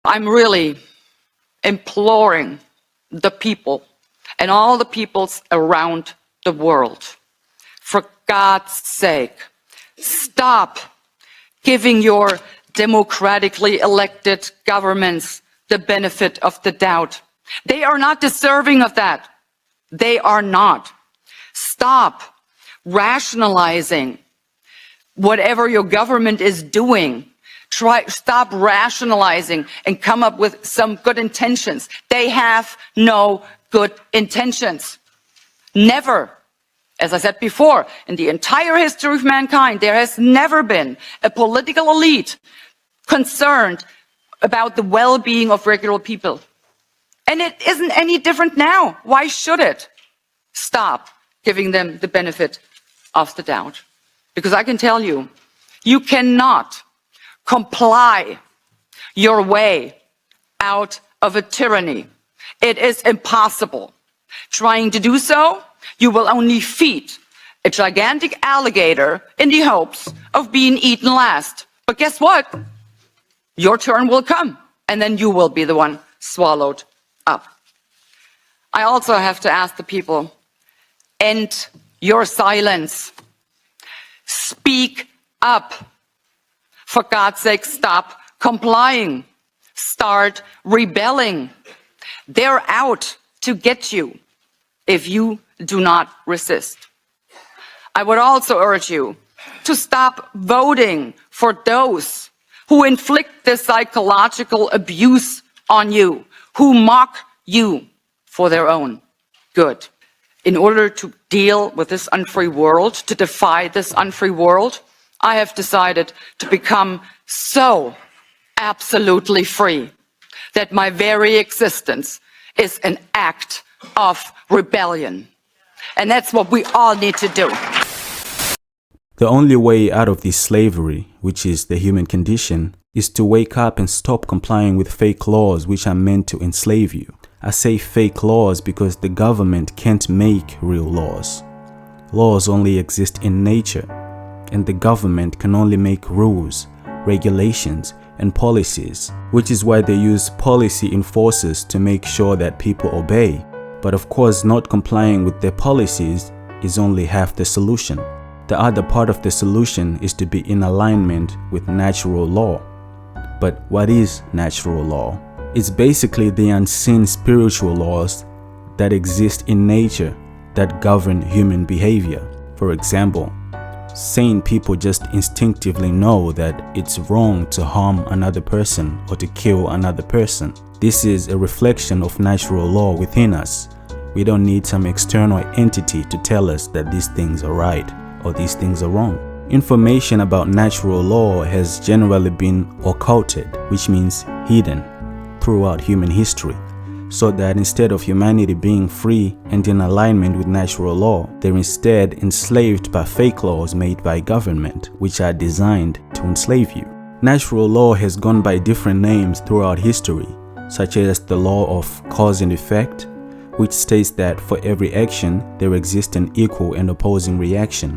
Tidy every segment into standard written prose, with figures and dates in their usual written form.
I'm really imploring the people and all the peoples around the world, for God's sake, stop giving your democratically elected governments the benefit of the doubt. They are not deserving of that. They are not. Stop rationalizing whatever your government is doing. Stop rationalizing and come up with some good intentions. They have no good intentions. Never. As I said before, in the entire history of mankind, there has never been a political elite concerned about the well-being of regular people. And it isn't any different now. Why should it? Stop giving them the benefit of the doubt. Because I can tell you, you cannot comply your way out of a tyranny. It is impossible. Trying to do so, you will only feed a gigantic alligator in the hopes of being eaten last. But guess what? Your turn will come, and then you will be the one swallowed up. I also have to ask the people, end your silence. Speak up. For God's sake, stop complying. Start rebelling. They're out to get you if you do not resist. I would also urge you to stop voting for those who inflict this psychological abuse on you, who mock you for their own good. In order to deal with this unfree world, to defy this unfree world, I have decided to become so absolutely free that my very existence is an act of rebellion. And that's what we all need to do. The only way out of this slavery, which is the human condition, is to wake up and stop complying with fake laws which are meant to enslave you. I say fake laws because the government can't make real laws. Laws only exist in nature, and the government can only make rules, regulations, and policies, which is why they use policy enforcers to make sure that people obey. But of course, not complying with their policies is only half the solution. The other part of the solution is to be in alignment with natural law. But what is natural law? It's basically the unseen spiritual laws that exist in nature that govern human behavior. For example, sane people just instinctively know that it's wrong to harm another person or to kill another person. This is a reflection of natural law within us. We don't need some external entity to tell us that these things are right or these things are wrong. Information about natural law has generally been occulted, which means hidden, throughout human history, so that instead of humanity being free and in alignment with natural law, they're instead enslaved by fake laws made by government, which are designed to enslave you. Natural law has gone by different names throughout history, such as the law of cause and effect, which states that for every action, there exists an equal and opposing reaction.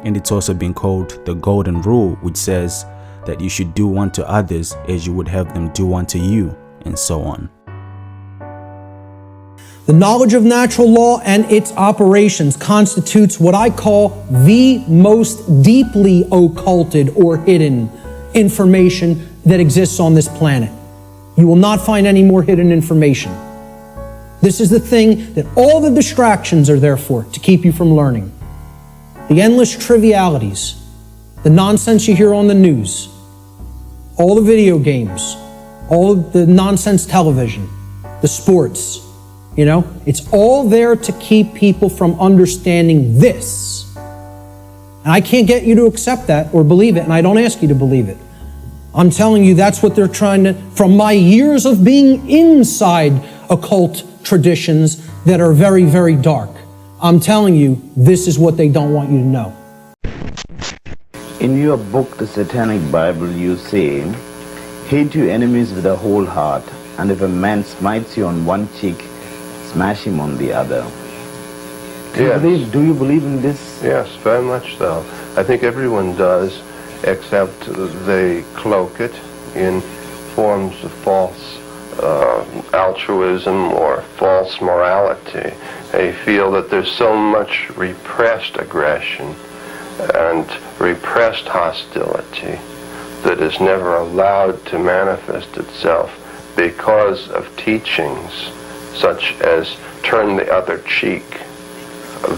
And it's also been called the golden rule, which says that you should do unto others as you would have them do unto you, and so on. The knowledge of natural law and its operations constitutes what I call the most deeply occulted or hidden information that exists on this planet. You will not find any more hidden information. This is the thing that all the distractions are there for, to keep you from learning. The endless trivialities, the nonsense you hear on the news, all the video games, all of the nonsense television, the sports, it's all there to keep people from understanding this. And I can't get you to accept that or believe it, and I don't ask you to believe it. I'm telling you that's what they're trying to, from my years of being inside occult traditions that are very, very dark. I'm telling you, this is what they don't want you to know. In your book, The Satanic Bible, you say, hate your enemies with a whole heart, and if a man smites you on one cheek, smash him on the other. Do you believe in this? Yes, very much so. I think everyone does, except they cloak it in forms of false altruism or false morality. They feel that there's so much repressed aggression and repressed hostility that is never allowed to manifest itself because of teachings such as turn the other cheek,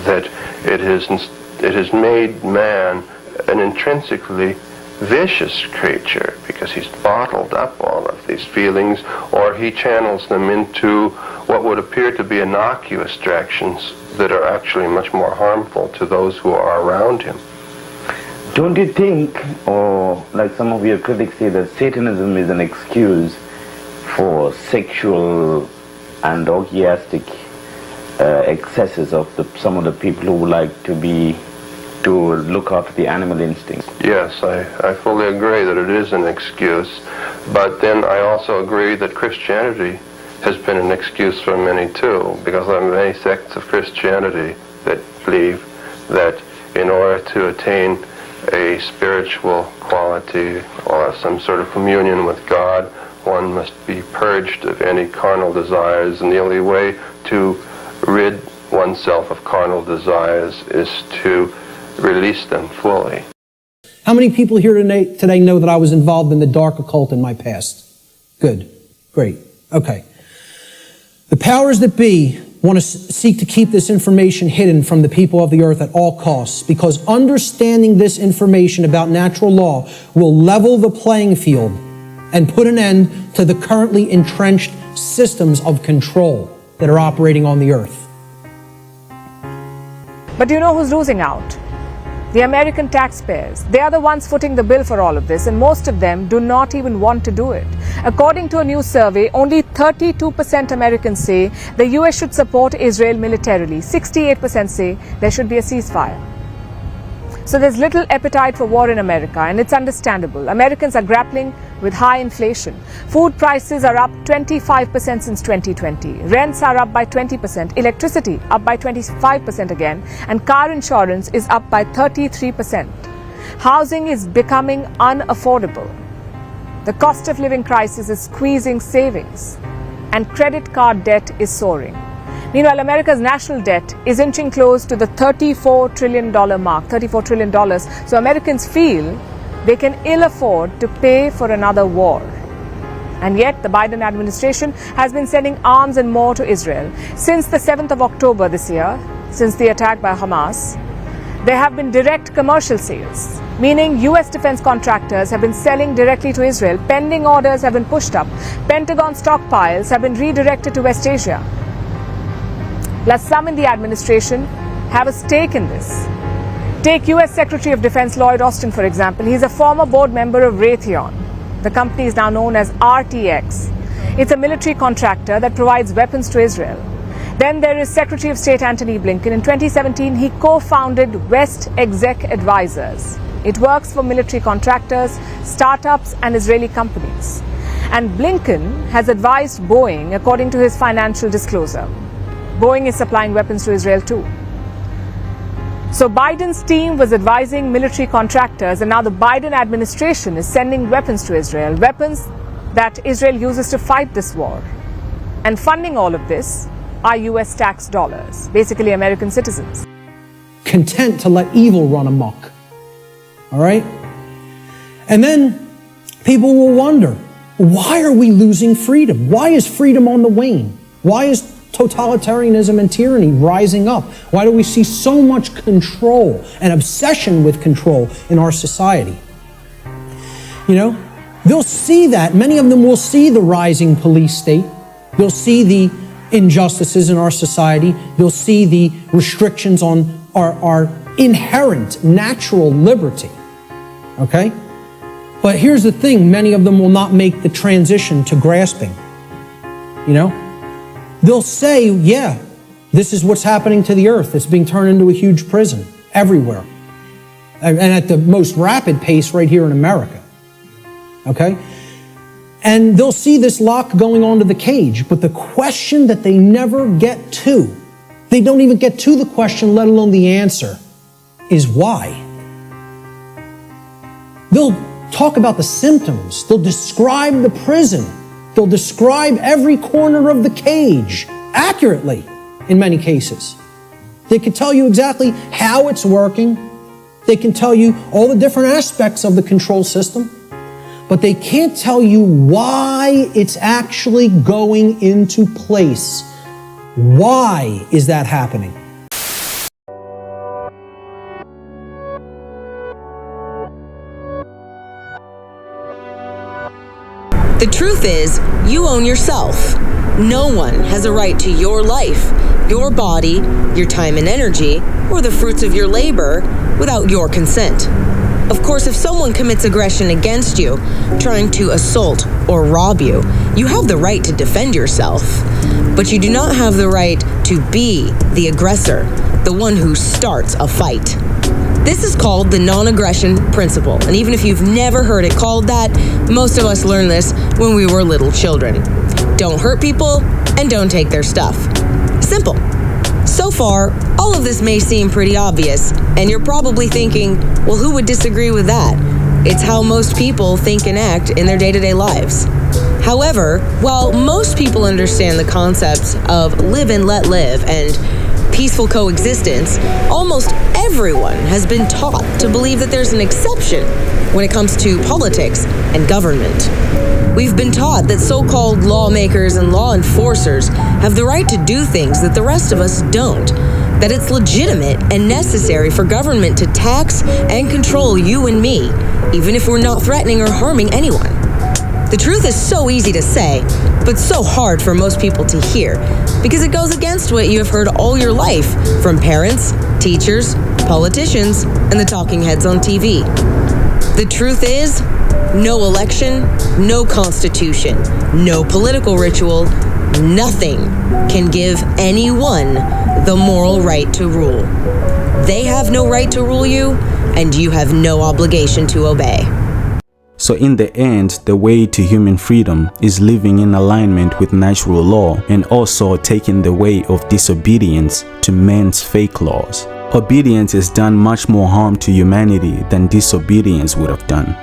that it has made man an intrinsically vicious creature because he's bottled up all of these feelings, or he channels them into what would appear to be innocuous directions that are actually much more harmful to those who are around him. Don't you think, or like some of your critics say, that Satanism is an excuse for sexual and orgiastic excesses of some of the people who would like to look after the animal instincts? Yes, I fully agree that it is an excuse, but then I also agree that Christianity has been an excuse for many too, because there are many sects of Christianity that believe that in order to attain a spiritual quality or some sort of communion with God, one must be purged of any carnal desires, and the only way to rid oneself of carnal desires is to release them fully. How many people here today know that I was involved in the dark occult in my past? Good. Great. Okay. The powers that be want to seek to keep this information hidden from the people of the earth at all costs, because understanding this information about natural law will level the playing field and put an end to the currently entrenched systems of control that are operating on the earth. But do you know who's losing out? The American taxpayers. They are the ones footing the bill for all of this, and most of them do not even want to do it. According to a new survey, only 32% Americans say the US should support Israel militarily. 68% say there should be a ceasefire. So there's little appetite for war in America, and it's understandable. Americans are grappling with high inflation. Food prices are up 25% since 2020. Rents are up by 20%. Electricity up by 25% again. And car insurance is up by 33%. Housing is becoming unaffordable. The cost of living crisis is squeezing savings. And credit card debt is soaring. Meanwhile, America's national debt is inching close to the $34 trillion mark, $34 trillion. So Americans feel they can ill afford to pay for another war. And yet, the Biden administration has been sending arms and more to Israel. Since the 7th of October this year, since the attack by Hamas, there have been direct commercial sales, meaning US defense contractors have been selling directly to Israel. Pending orders have been pushed up. Pentagon stockpiles have been redirected to West Asia. Plus, some in the administration have a stake in this. Take US Secretary of Defense Lloyd Austin, for example. He's a former board member of Raytheon. The company is now known as RTX. It's a military contractor that provides weapons to Israel. Then there is Secretary of State Antony Blinken. In 2017, he co-founded West Exec Advisors. It works for military contractors, startups, and Israeli companies. And Blinken has advised Boeing, according to his financial disclosure. Boeing is supplying weapons to Israel too. So Biden's team was advising military contractors, and now the Biden administration is sending weapons to Israel, weapons that Israel uses to fight this war. And funding all of this are US tax dollars, basically American citizens. Content to let evil run amok. All right? And then people will wonder, why are we losing freedom? Why is freedom on the wane? Why is totalitarianism and tyranny rising up? Why do we see so much control and obsession with control in our society? You know, they'll see that. Many of them will see the rising police state. They'll see the injustices in our society. They'll see the restrictions on our inherent natural liberty. Okay? But here's the thing, many of them will not make the transition to grasping. You know? They'll say, yeah, this is what's happening to the earth. It's being turned into a huge prison everywhere. And at the most rapid pace right here in America. Okay? And they'll see this lock going on to the cage. But the question that they never get to, they don't even get to the question, let alone the answer, is why? They'll talk about the symptoms. They'll describe the prison. They'll describe every corner of the cage accurately in many cases. They can tell you exactly how it's working. They can tell you all the different aspects of the control system, but they can't tell you why it's actually going into place. Why is that happening? The truth is, you own yourself. No one has a right to your life, your body, your time and energy, or the fruits of your labor without your consent. Of course, if someone commits aggression against you, trying to assault or rob you, you have the right to defend yourself. But you do not have the right to be the aggressor, the one who starts a fight. This is called the non-aggression principle, and even if you've never heard it called that, most of us learned this when we were little children. Don't hurt people, and don't take their stuff. Simple. So far, all of this may seem pretty obvious, and you're probably thinking, well, who would disagree with that? It's how most people think and act in their day-to-day lives. However, while most people understand the concepts of live and let live and peaceful coexistence, almost everyone has been taught to believe that there's an exception when it comes to politics and government. We've been taught that so-called lawmakers and law enforcers have the right to do things that the rest of us don't, that it's legitimate and necessary for government to tax and control you and me, even if we're not threatening or harming anyone. The truth is so easy to say, but so hard for most people to hear, because it goes against what you have heard all your life from parents, teachers, politicians, and the talking heads on TV. The truth is, no election, no constitution, no political ritual, nothing can give anyone the moral right to rule. They have no right to rule you, and you have no obligation to obey. So in the end, the way to human freedom is living in alignment with natural law and also taking the way of disobedience to men's fake laws. Obedience has done much more harm to humanity than disobedience would have done.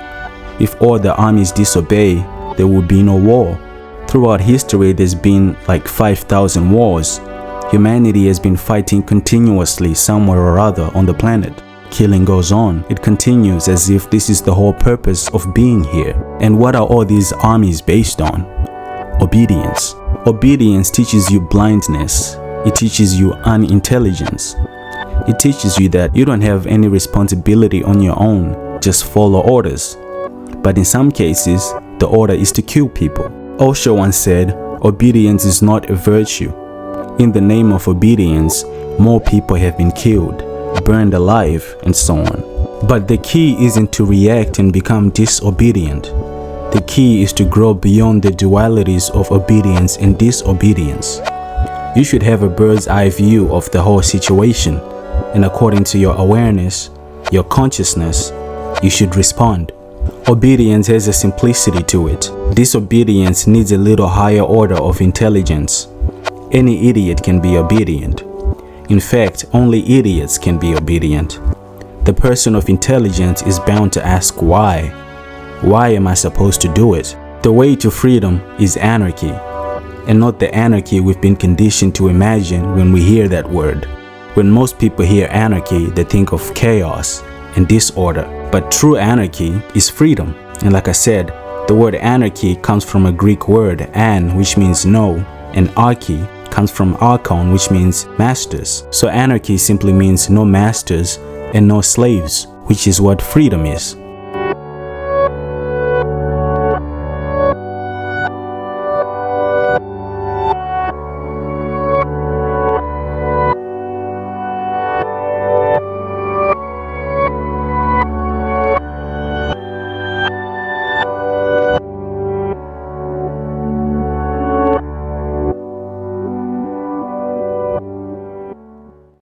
If all the armies disobey, there would be no war. Throughout history, there's been like 5,000 wars. Humanity has been fighting continuously somewhere or other on the planet. Killing goes on. It continues as if this is the whole purpose of being here. And what are all these armies based on? Obedience. Obedience teaches you blindness. It teaches you unintelligence. It teaches you that you don't have any responsibility on your own. Just follow orders. But in some cases, the order is to kill people. Osho once said, obedience is not a virtue. In the name of obedience, more people have been killed, burned alive, and so on. But the key isn't to react and become disobedient. The key is to grow beyond the dualities of obedience and disobedience. You should have a bird's eye view of the whole situation, and according to your awareness, your consciousness, you should respond. Obedience has a simplicity to it. Disobedience needs a little higher order of intelligence. Any idiot can be obedient. In fact, only idiots can be obedient. The person of intelligence is bound to ask why. Why am I supposed to do it? The way to freedom is anarchy, and not the anarchy we've been conditioned to imagine when we hear that word. When most people hear anarchy, they think of chaos and disorder. But true anarchy is freedom. And like I said, the word anarchy comes from a Greek word an, which means no, and archy comes from archon, which means masters. So anarchy simply means no masters and no slaves, which is what freedom is.